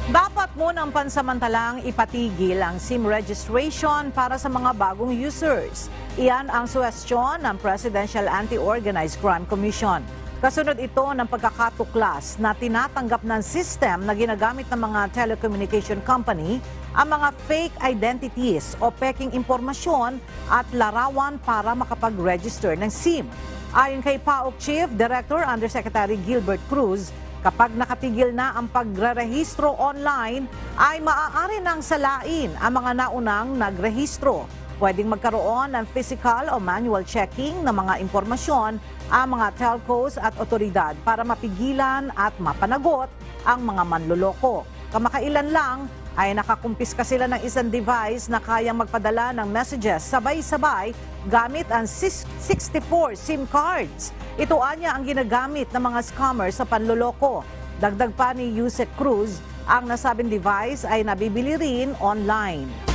Dapat munang pansamantalang ipatigil ang SIM registration para sa mga bagong users. Iyan ang suwestyon ng Presidential Anti-Organized Crime Commission. Kasunod ito ng pagkakatuklas na tinatanggap ng system na ginagamit ng mga telecommunication company ang mga fake identities o peking impormasyon at larawan para makapag-register ng SIM. Ayon kay PAOK Chief Director Undersecretary Gilbert Cruz, kapag nakatigil na ang pagrerehistro online, ay maaari nang salain ang mga naunang nagrehistro. Pwedeng magkaroon ng physical o manual checking ng mga impormasyon ang mga telcos at otoridad para mapigilan at mapanagot ang mga manloloko. Kamakailan lang ay nakakumpiska sila ng isang device na kayang magpadala ng messages sabay-sabay gamit ang 64 SIM cards. Ito anya ang ginagamit ng mga scammers sa panloloko. Dagdag pa ni Yusek Cruz, ang nasabing device ay nabibili rin online.